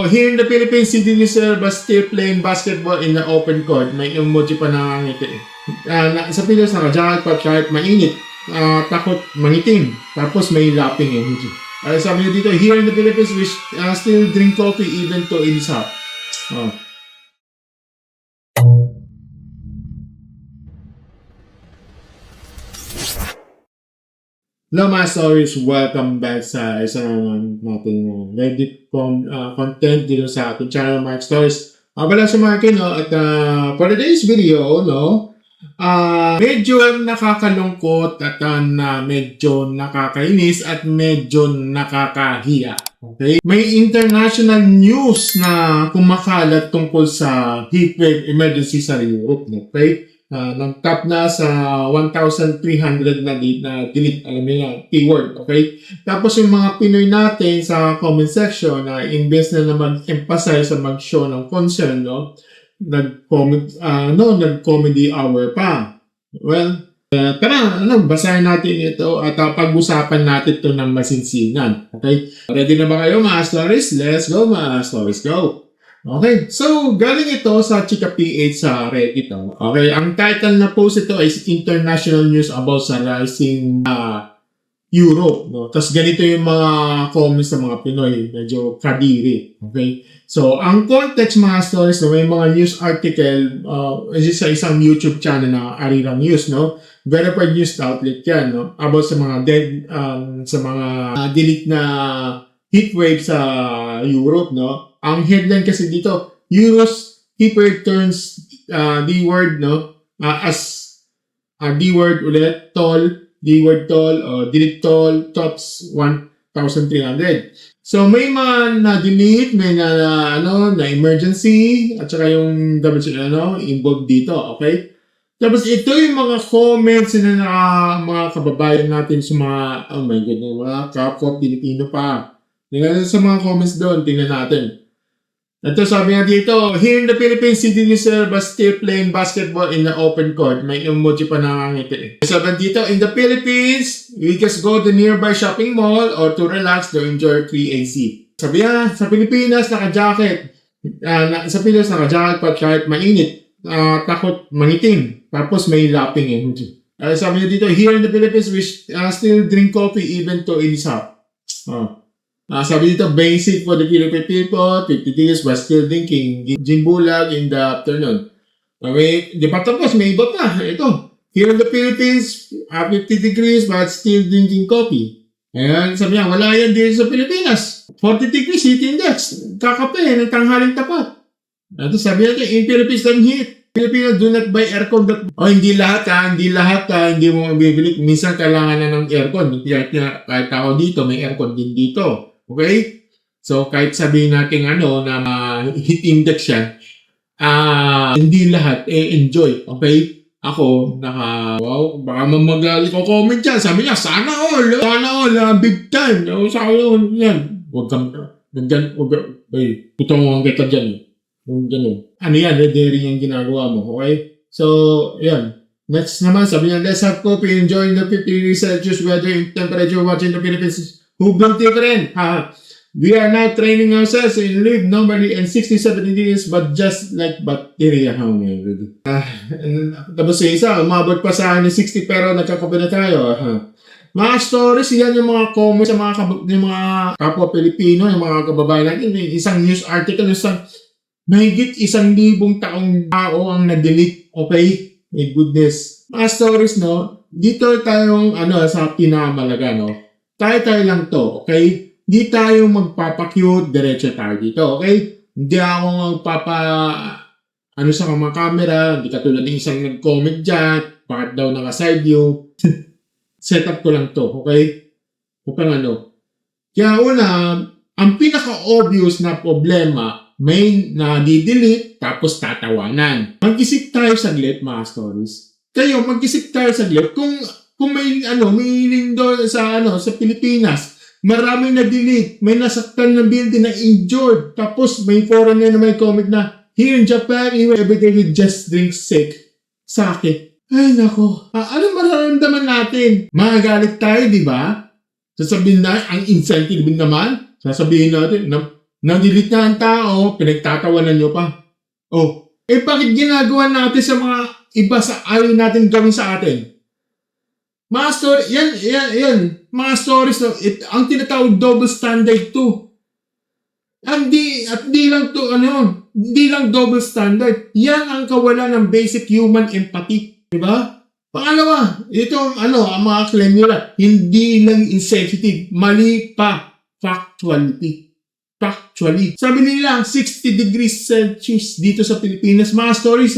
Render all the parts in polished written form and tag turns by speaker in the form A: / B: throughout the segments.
A: Here in the Philippines, si Denzel was still playing basketball in the open court. May emoji pa nangangiti. Sa Pilas, naka-jacket pa kahit mainit. Takot mangitim. Tapos may laughing emoji. Sabi niyo dito, here in the Philippines, we still drink coffee even though it is hot. Hello mga stories, welcome back sa isa naman natin Reddit content dito sa ating channel Mark Stories. Pala sa Mark, at for today's video, medyo nakakalungkot at medyo nakakainis at medyo nakakahiya. Okay? May international news na kumakalat tungkol sa heatwave emergency sa Europe. Okay? Nag-top na sa 1,300 na delete, alam niyo yan, keyword, okay? Tapos yung mga Pinoy natin sa comment section na imbes na mag-emphasize sa mag-show ng concern, nag-comedy hour pa. Well, tara, basahin natin ito at pag-usapan natin ito ng masinsinan, okay? Ready na ba kayo mga stories? Let's go mga stories, go! Okay, so galing ito sa Chika PH sa Reddit. Okay, ang title na post ito is International News about sa rising Europe. Tapos ganito yung mga comments ng mga Pinoy, medyo kadiri. Okay, so ang context mga stories, may mga news article sa isang YouTube channel na Arira News, verified news outlet yan, about sa mga delete na heatwave sa Europe, Ang headline kasi dito, Europe's heatwave turns D-word, as D-word ulit, D-word delete toll, tops 1,300. So may mga na-delete, may na emergency, at saka yung involved dito, okay? Tapos ito yung mga comments na mga kababayan natin sa mga, oh my God, mga kapwa Pilipino pa. Tingnan sa mga comments doon, tingnan natin. Ito sabi nga dito, here in the Philippines, si Denzel was still playing basketball in the open court. May emoji pa nangangiti. Sabi dito, in the Philippines, we just go to nearby shopping mall or to relax to enjoy free AC. Sabi nga, sa Pilipinas, naka-jacket. Sa Pilas, naka-jacket pa kahit mainit. Takot mangitim. Tapos may laughing emoji. Sabi niya dito, here in the Philippines, we still drink coffee even though it is hot. Sabi dito, basic for the Philippine people, 50 days but still drinking gin bulag in the afternoon. Di pa tapos, may iba pa. Ito, here in the Philippines, 50 degrees but still drinking coffee. Ayan, sabi niya, wala yan dito sa Pilipinas. 40 degrees heat index. Kakape, ng tanghaling tapat. Ito, sabi niya, in Philippines, time heat. Pilipinas, do not buy aircon. Hindi lahat, hindi mo mabibili. Minsan kailangan na ng aircon. Kahit ako dito, may aircon din dito. Okay? So, kahit sabihin natin na heat index yan, hindi lahat enjoy. Okay? Ako, baka maglalit ko comment dyan. Sabi niya, sana all, big time. Sabi niya, yan. Huwag kang, putong kita dyan. Ano yan, daring yung ginagawa mo. Okay? So, yan. Next naman, sabi niya, let's have coffee, enjoying the 50 degrees Celsius weather in temperature watching the Philippines. Huwag different. We are now training ourselves in live normally in 60-70 days but just like bacteria. Tapos yung isa, umabot pa sa 60 pero nagkakape na tayo. Mga stories, yan yung mga comments sa yung mga kapwa Pilipino, yung mga kababayan natin. Isang news article, mahigit 1,000 taong tao ang na-delete. Okay? My goodness. Mga stories, dito tayong sa pinamalaga, tayo lang to, okay? Di tayo magpapacute, diretso tayo dito, okay? Hindi ako sa mga camera, hindi katulad ng isang nag-comment dyan, bakit daw naka-side view. Setup ko lang to, okay? Kaya una, ang pinaka-obvious na problema, may nadi-delete, tapos tatawanan. Mag-isip tayo saglit, mga stories. Kayo, mag-isip tayo saglit kung may lindo sa Pilipinas, maraming na-delete, may nasaktan na building na injured, tapos may foreigner na may comment na, here in Japan, everyday we just drink sake. Ay, nako. Ano mararamdaman natin? Magagalit tayo, di ba? Sasabihin na, ang incentive naman, sasabihin natin, Na-delete na ang tao, pinagtatawanan nyo pa. Oh, bakit ginagawa natin sa mga iba sa ayaw natin gawin sa atin? Mga story, yan. Mga stories na, ang tinatawag double standard to. Di lang to, di lang double standard. Yan ang kawalan ng basic human empathy. Diba? Pangalawa, ang mga claim nila, hindi lang insensitive, mali pa, factually. Sabi nila, 60 degrees Celsius dito sa Pilipinas. Mga stories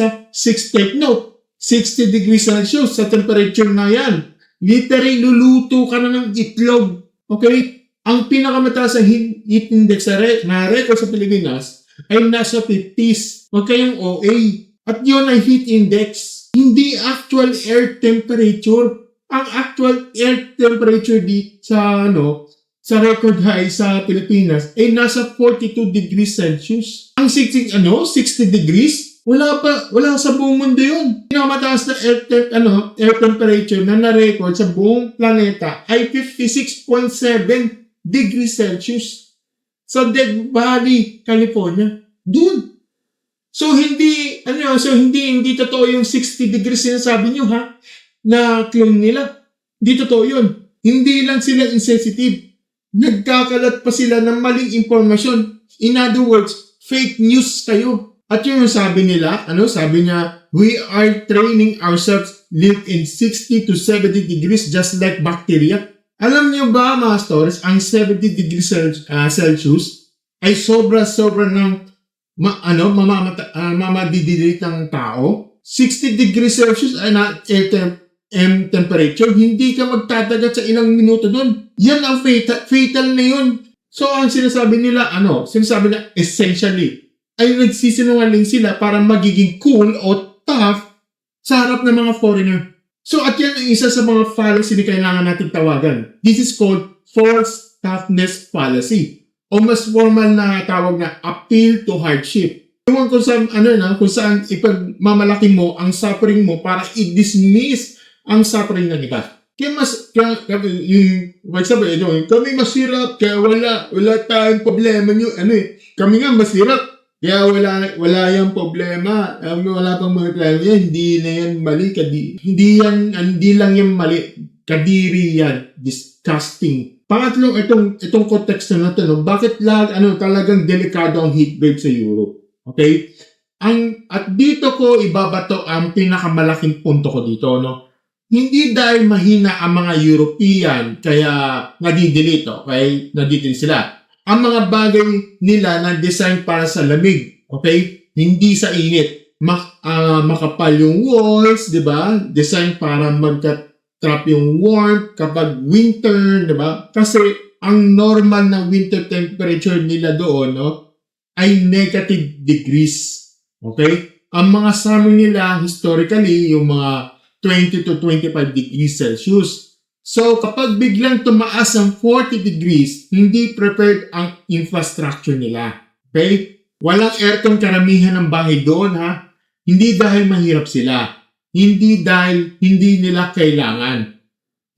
A: take note, 60 degrees Celsius sa temperature na yan. Literally, luluto ka na ng itlog. Okay? Ang pinakamataas na heat index na record sa Pilipinas ay nasa 50s. Huwag kayong OA. At yun ay heat index. Hindi actual air temperature. Ang actual air temperature sa record high sa Pilipinas ay nasa 42 degrees Celsius. Ang 60 degrees? Wala sa buong mundo yun. Pinakamataas na air temperature na na-record sa buong planeta ay 56.7 degrees Celsius sa Death Valley, California. Doon. So hindi totoo yung 60 degrees sinasabi nyo na claim nila. Hindi totoo yun. Hindi lang sila insensitive. Nagkakalat pa sila ng maling impormasyon. In other words, fake news kayo. At yun yung sabi nila, sabi niya, we are training ourselves live in 60 to 70 degrees just like bacteria. Alam niyo ba mga stories, ang 70 degrees Celsius ay sobra ng mamadidilit ng tao. 60 degrees Celsius ay temperature, hindi ka magtatagat sa ilang minuto doon. Yan ang fatal na yun. So ang sinasabi nila, essentially, ay nagsisinungaling sila para magiging cool o tough sa harap ng mga foreigner. So at yan ang isa sa mga fallacy na kailangan natin tawagan. This is called false toughness fallacy o mas formal na tawag na appeal to hardship. Yung kung saan ipagmamalaki mo ang suffering mo para i-dismiss ang suffering ng iba. Kami masirap, kaya wala tayong problema nyo. Kami nga masirap. Kaya wala yung problema. Wala pang mga problema yan. Hindi na yan mali. Hindi lang yan mali. Kadiri yan. Disgusting. Pangatlo, itong context na ito, bakit talagang delikado ang heat wave sa Europe? Okay? At dito ko ibabato ang pinakamalaking punto ko dito, Hindi dahil mahina ang mga European, kaya nadidelete, okay? Nadidelete sila. Ang mga bagay nila na design para sa lamig, okay? Hindi sa init. Makapal yung walls, di ba? Design para magka-trap yung warmth kapag winter, di ba? Kasi ang normal na winter temperature nila doon, ay negative degrees. Okay? Ang mga summer nila, historically, yung mga 20 to 25 degrees Celsius. So, kapag biglang tumaas ang 40 degrees, hindi prepared ang infrastructure nila. Okay? Walang aircon karamihan ng bahay doon, Hindi dahil mahirap sila. Hindi dahil hindi nila kailangan.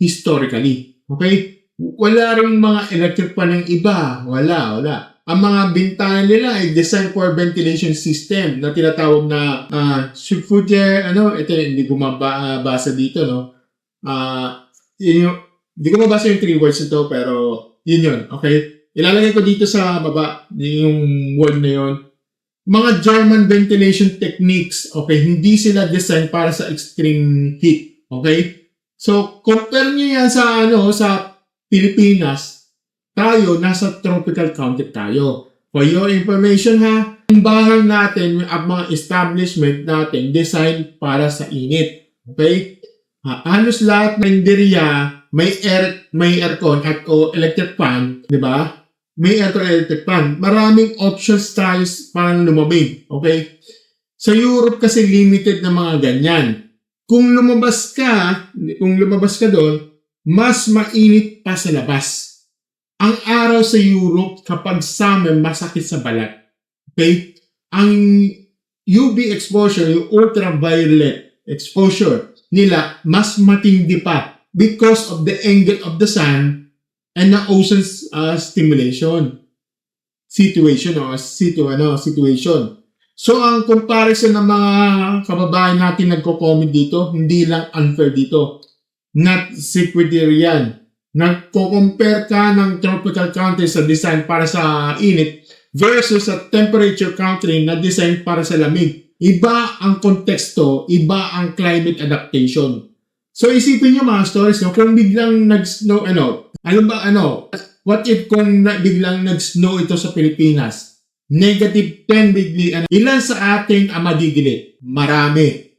A: Historically. Okay? Wala rin mga electric pan ng iba. Wala. Ang mga bintana nila ay designed for ventilation system na tinatawag na subfooter, ito hindi ko mabasa dito, hindi ko mabasa yung 3 words ito, pero yun. Okay? Ilalagay ko dito sa baba yung word na yun. Mga German ventilation techniques, okay? Hindi sila design para sa extreme heat. Okay? So, compare nyo yan sa Pilipinas. Tayo, nasa tropical country tayo. For your information ang bahay natin at mga establishment natin design para sa init. Okay? Halos lahat ng interior may aircon at electric fan, di ba? May aircon at electric fan. Maraming options tayo para lumamig. Okay? Sa Europe kasi limited na mga ganyan. Kung lumabas ka doon, mas mainit pa sa labas. Ang araw sa Europe kapag summer masakit sa balat. Okay? Ang UV exposure, yung ultraviolet exposure nila mas matindi pa because of the angle of the sun and the ozone stimulation. situation o situation. So, ang comparison ng mga kababayan natin nagko-comment dito, hindi lang unfair dito. Not secretarian. Nagko-compare ka ng tropical country sa design para sa init versus sa temperature country na design para sa lamig. Iba ang konteksto, iba ang climate adaptation. So, isipin nyo mga stories, no? Kung biglang nag-snow, what if kung biglang nag-snow ito sa Pilipinas? -10 degree. Ilan sa ating ang madidilit? Marami.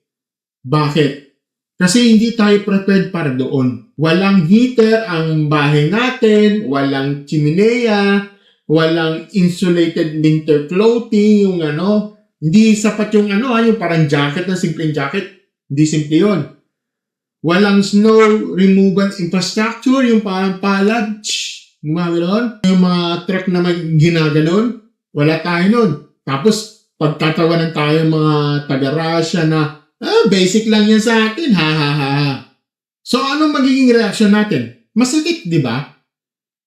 A: Bakit? Kasi hindi tayo prepared para doon. Walang heater ang bahay natin, walang chimenea, walang insulated winter clothing, yung hindi sapat yung yung parang jacket na simpleng jacket. Hindi simple yun. Walang snow removal infrastructure, yung parang palad, yung mga truck na ginaganon. Wala tayo nun. Tapos, pagtatawanan tayo mga taga-Russia na, basic lang yan sa atin, ha. So, anong magiging reaction natin? Masakit, di ba?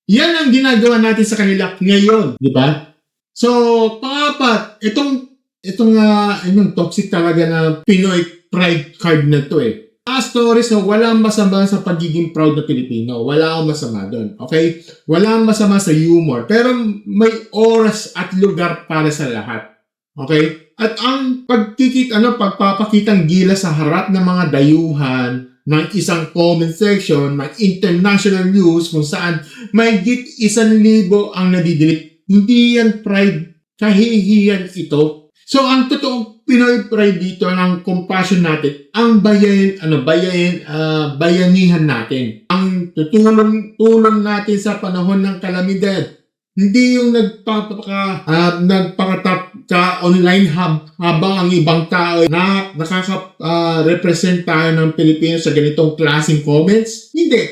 A: Yan ang ginagawa natin sa kanila ngayon, di ba? So, pangapat, itong toxic talaga na Pinoy pride card na to stories na walang masama sa pagiging proud na Pilipino. Wala akong masama doon. Okay? Walang masama sa humor. Pero may oras at lugar para sa lahat. Okay? At ang pagpapakitang gila sa harap ng mga dayuhan ng isang comment section ng international news kung saan may 1,000 ang nadidelete. Hindi yan pride. Kahihiyan ito. So, ang totoong Pinoy pride dito ng compassion natin, ang bayanihan natin. Ang tulong natin sa panahon ng kalamidad. Hindi yung nagpakatap sa online hub habang ang ibang tao na nakaka-represent tayo ng Pilipinas sa ganitong klaseng comments. Hindi.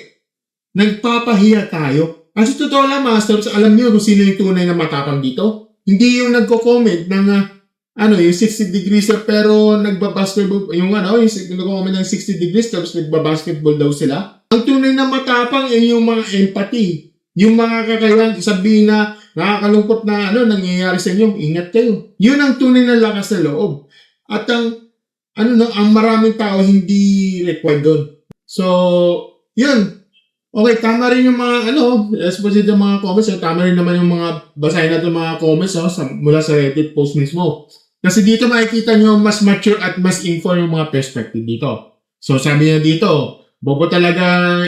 A: Nagpapahiya tayo. Kasi totoo lang, Masters, alam niyo kung sino yung tunay na matapang dito? Hindi yung nagko-comment ng yung 60 degrees pero nagbabasketball, yung nagko-comment ng 60 degrees tapos nagbabasketball daw sila. Ang tunay na matapang ay yung mga empathy. Yung mga kakayahan, sabihin na nakakalungkot na nangyayari sa inyo, ingat kayo. Yun ang tunay na lakas sa loob. At ang maraming tao hindi required doon. So, yun. Okay, tama rin yung mga exposite yung mga comments. Tama rin naman yung mga basahin natin mga comments mula sa Reddit post mismo. Kasi dito makikita nyo mas mature at mas informed yung mga perspective dito. So sabi niya dito, bobo talaga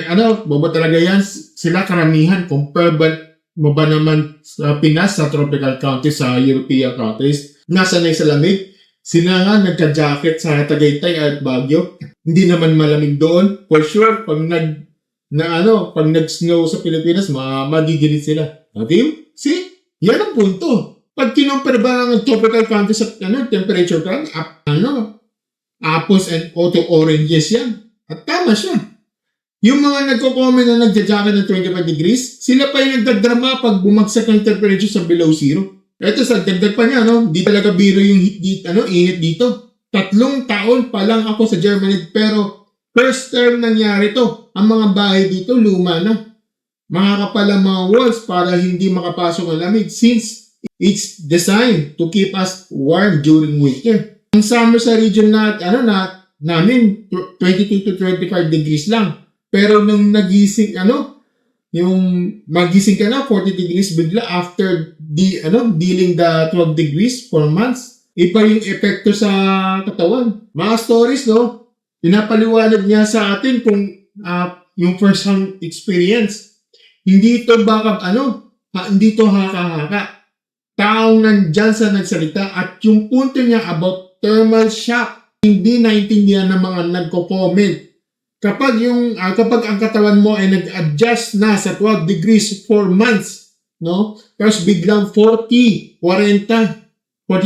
A: yan sila karamihan. Compare mo ba naman sa Pinas, sa tropical countries, sa European countries, nasanay sa lamig? Sila nga nagka-jacket sa Tagaytay at Baguio. Hindi naman malamig doon. For sure, pag nag-snow sa Pilipinas, madidilit sila. Okay? See? Yan ang punto. Pag kinumpare ba ang tropical country sa temperature kan, apples and auto oranges yan. At tama siya. Yung mga nagko-comment na nagja-jacket ng 25 degrees, sila pa yung nagdadrama pag bumagsak ng temperature sa below zero. Ito sa dagdag pa niya, di talaga biro yung init dito. 3 taon pa lang ako sa Germany, pero first term nangyari to. Ang mga bahay dito, luma na. Makakapal ang mga walls para hindi makapasok ang lamig since it's designed to keep us warm during winter. Ang summer sa region namin 22 to 25 degrees lang. Pero nung nagising yung magising ka na 40 degrees bigla after dealing the 12 degrees for months. Iba yung epekto sa katawan. Mga stories, pinapaliwanag niya sa atin kung yung first hand experience. Hindi ito hindi ito haka-haka. Taong nandyan sa nagsalita at yung punto niya about thermal shock, hindi naintindihan ng mga nagko-comment. Kapag ang katawan mo ay nag-adjust na sa 12 degrees for months, tapos biglang 40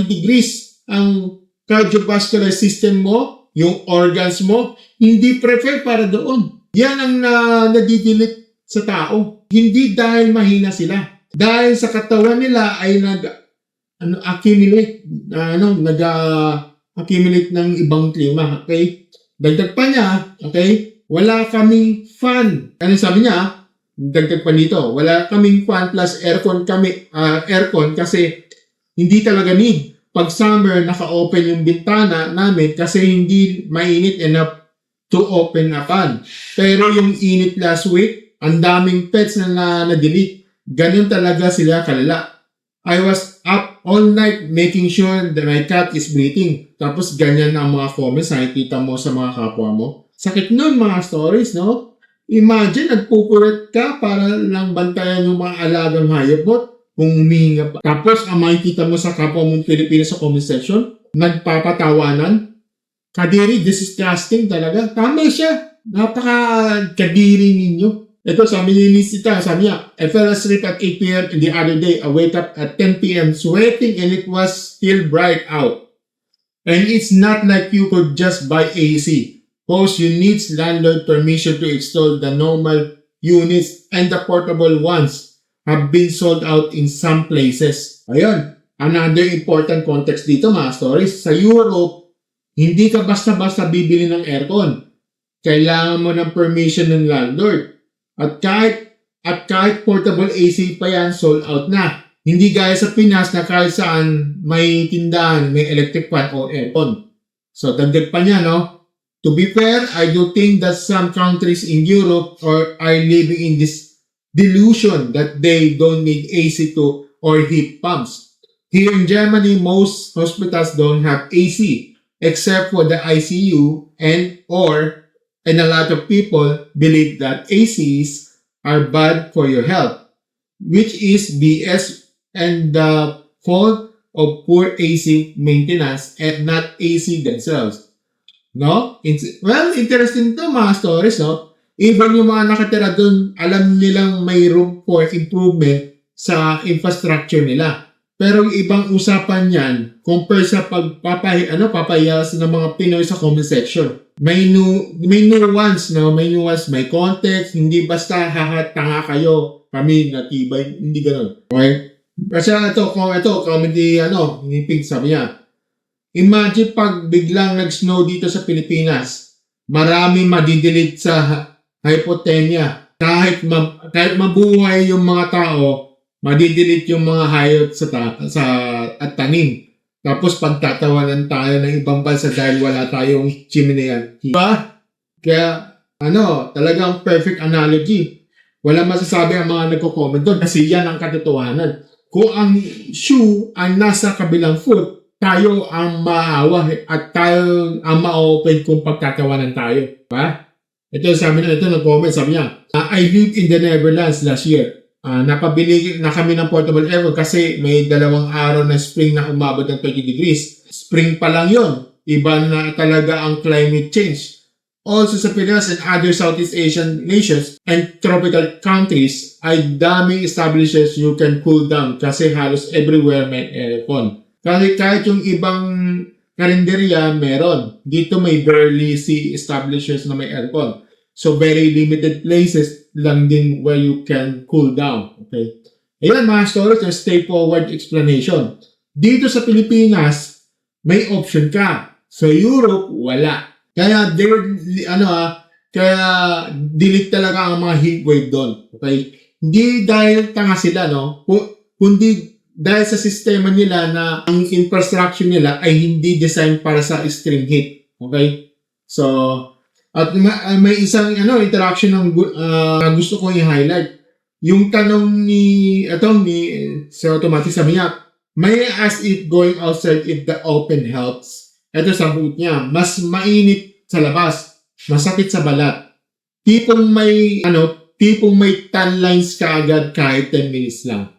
A: degrees ang cardiovascular system mo, yung organs mo, hindi prefer para doon. Yan ang nadidilit sa tao. Hindi dahil mahina sila. Dahil sa katawan nila ay accumulate ng ibang klima. Okay? Dagdag pa niya, okay? Wala kaming fan. Ano sabi niya? dagdag pa dito, wala kaming fan plus aircon kasi hindi talaga need. Pag summer, naka-open yung bintana namin kasi hindi mainit enough to open a fan. Pero yung init last week, ang daming pets na na-delete. Ganun talaga sila kalala. I was up all night making sure that my cat is breathing. Tapos ganyan ang mga comments nakikita mo sa mga kapwa mo. Sakit nun mga stories, no? Imagine, nagpupulit ka para lang bantayan yung mga alagang hayop mo kung huminga pa. Tapos ang makikita mo sa kapwa mong Pilipino sa comment section, nagpapatawanan. Kadiri, disgusting talaga. Tama siya. Napaka-kadiri ninyo. Ito, sabi ni Nisita, sabi niya, I fell asleep at 8 p.m. the other day. I wake up at 10 p.m. sweating and it was still bright out. And it's not like you could just buy AC. Plus, you need landlord permission to install the normal units and the portable ones have been sold out in some places. Ayun, another important context dito mga stories. Sa Europe, hindi ka basta-basta bibili ng aircon. Kailangan mo ng permission ng landlord. At kahit portable AC pa yan, sold out na. Hindi gaya sa Pinas na kahit saan may tindahan, may electric fan o aircon. So, dagdag pa niya, no? To be fair, I do think that some countries in Europe are living in this delusion that they don't need AC or heat pumps. Here in Germany, most hospitals don't have AC except for the ICU and a lot of people believe that ACs are bad for your health, which is BS and the fault of poor AC maintenance and not AC themselves. No? Well, interesting to mga stories, no? Even yung mga nakatira doon, alam nilang may room for improvement sa infrastructure nila. Pero yung ibang usapan yan, compare sa papayas ng mga Pinoy sa comment section. May nuance, no? May nuance, may context, hindi basta tanga kayo, kami natibay, hindi ganoon. Okay? Kasi ito, comedy, ni Pink sabi niya, imagine pag biglang nag-snow dito sa Pilipinas, marami madidelete sa hypothermia. Kahit mabuhay yung mga tao, madidelete yung mga hayop at tanim. Tapos pagtatawanan tayo ng ibang bansa dahil wala tayong chimenean. Diba? Kaya, talagang perfect analogy. Wala masasabi ang mga nagko-comment doon kasi yan ang katotohanan. Kung ang shoe ang nasa kabilang foot, tayo ang maawa at tayo ang ma-open kung pagtatawanan tayo. Diba? Ito nag-comment, sabi niya, I lived in the Netherlands last year. Napabili na kami ng portable aircon kasi may 2 araw na spring na umabot ng 20 degrees. Spring pa lang yon. Iba na talaga ang climate change. Also sa Pinas and other Southeast Asian nations and tropical countries ay daming establishments you can cool down kasi halos everywhere may aircon. Kasi kahit yung ibang karinderya meron. Dito may barely see establishments na may aircon. So, very limited places lang din where you can cool down. Okay? Ayan mga stories, yung straightforward explanation. Dito sa Pilipinas, may option ka. Sa Europe, wala. Kaya, delete talaga ang mga heatwave doon. Okay? Hindi dahil tanga sila, no? Kundi dahil sa sistema nila na ang infrastructure nila ay hindi designed para sa extreme heat. Okay? So, at may isang interaction ng gusto ko i-highlight. Yung tanong ni Sir Automatic, sabi niya, may I ask if going outside if the open helps? Ito sagot niya, mas mainit sa labas, masakit sa balat. Tipong may tan lines ka agad kahit 10 minutes lang.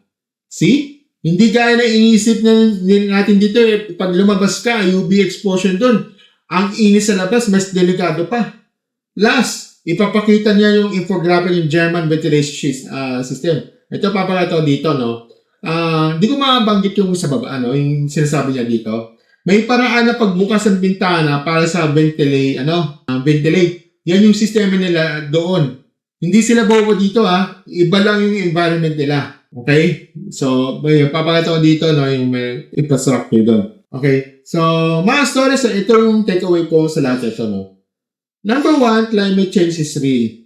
A: See? Hindi gaya na iniisip natin dito pag lumabas ka, UV exposure doon. Ang inis sa labas, mas delikado pa. Last, ipapakita niya yung infographic yung German ventilation system. Ito papakita ko dito, no? Di ko mabanggit yung sa baba, yung sinasabi niya dito. May paraan na pagbukas ng bintana para sa ventilate. Yan yung sistema nila doon. Hindi sila bobo dito, Iba lang yung environment nila. Okay? So, papakita ko dito, yung may infrastructure doon. Okay? So, mga stories, ito yung takeaway ko sa lahat ito, no? Number 1, climate change is real.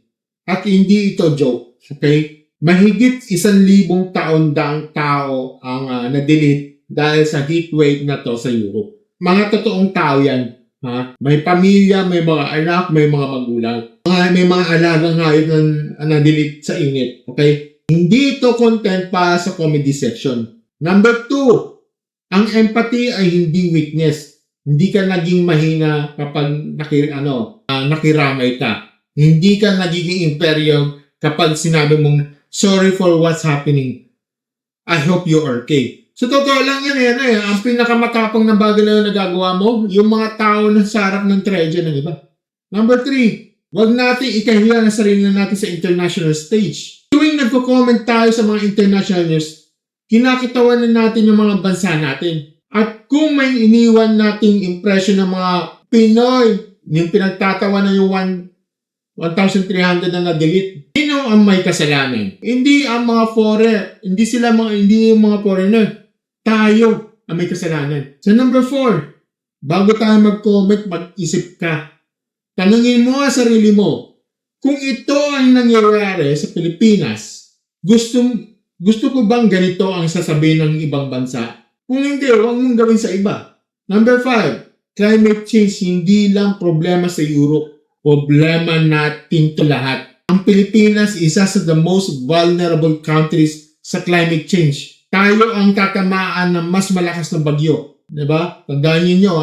A: At hindi ito joke. Okay? Mahigit 1,000 taon daang tao ang na-delete dahil sa heatwave na to sa Europe. Mga totoong tao yan. Ha? May pamilya, may mga anak, may mga magulang. May mga alagang hayop na na-delete sa init. Okay? Hindi ito content para sa comedy section. Number 2, ang empathy ay hindi weakness. Hindi ka naging mahina kapag nakiramay ka. Hindi ka nagiging imperyo kapag sinabi mong, sorry for what's happening. I hope you're okay. So, totoo lang yan eh. Ang pinakamatapang na bagay na nagagawa mo, yung mga tao na sa harap ng tragedy ng iba. Number 3, wag natin ikahiya ang sarili natin sa international stage. Tuwing nagko-comment tayo sa mga international news, kinakitawan na natin yung mga bansa natin. At kung may iniwan nating impression ng mga Pinoy, yung pinagtatawa na yung 1,300 na na-delete, sino ang may kasalanan? Hindi ang mga hindi yung mga foreigner. Tayo ang may kasalanan. So number 4, bago tayo mag-comment, mag-isip ka. Tanungin mo ang sarili mo, kung ito ang nangyayari sa Pilipinas, gusto ko bang ganito ang sasabihin ng ibang bansa? Kung hindi, huwag mong gawin sa iba. Number 5, climate change hindi lang problema sa Europe. Problema natin to lahat. Ang Pilipinas isa sa the most vulnerable countries sa climate change. Tayo ang tatamaan ng mas malakas na bagyo. Diba? Tandaan niyo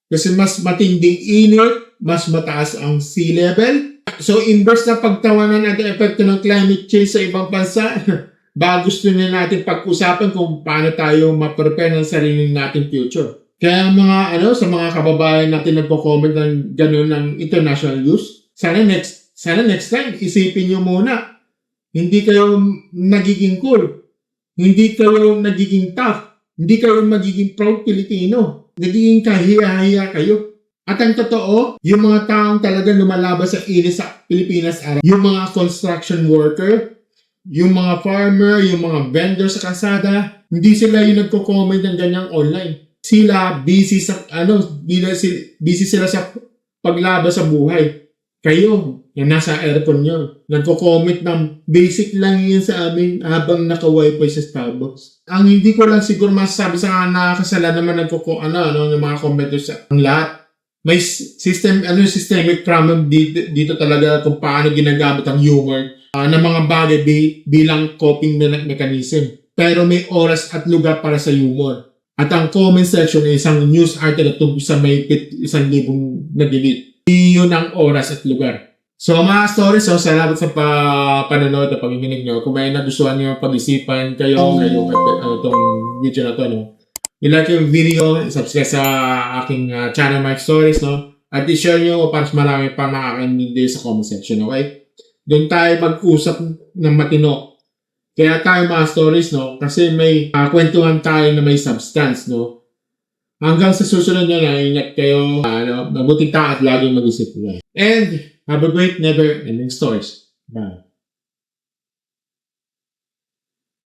A: kasi mas matinding init, mas mataas ang sea level. So, inverse na pagtawanan natin epekto ng climate change sa ibang bansa, ba gusto na natin pag-usapan kung paano tayo ma-prepare ng sarili natin future. Kaya sa mga kababayan natin nagpo-comment ng gano'n ng international news, sana next time, isipin nyo muna. Hindi kayo nagiging cool. Hindi kayo nagiging tough. Hindi kayo magiging proud Pilipino. Nagiging kahiya-hiya kayo. At ang totoo, yung mga taong talaga lumalaban sa init sa Pilipinas, yung mga construction worker, yung mga farmer, yung mga vendor sa kalsada, hindi sila yung nagko-comment ng ganyang online. Sila busy sila sa paglaban sa buhay. Kayo, yung nasa aircon nyo, nagko-comment ng basic lang yun sa amin habang naka-wifi sa Starbucks. Ang hindi ko lang siguro masasabi sa nakakasala naman ng mga commenters ang lahat. May systemic problem dito talaga kung paano ginagamit ang humor ng mga bagay bilang coping mechanism. Pero may oras at lugar para sa humor. At ang comment section ay isang news article tungkol sa mahigit 1,000 na-delete. Iyon ang oras at lugar. So mga stories, salamat sa panonood at pakikinig nyo. Kung may nagustuhan nyo pag-isipan kayo ngayong itong video na to, i-like yung video, subscribe sa aking channel Mike Stories, at i-share nyo para mas marami pa makakaintindi sa comment section, okay? Doon tayo mag-usap ng matino. Kaya tayo mga stories, kasi may kwentuhan tayo na may substance, Hanggang sa susunod na ingat kayo, mabuting tao at laging mag-isip. And have a great never-ending stories. Bye.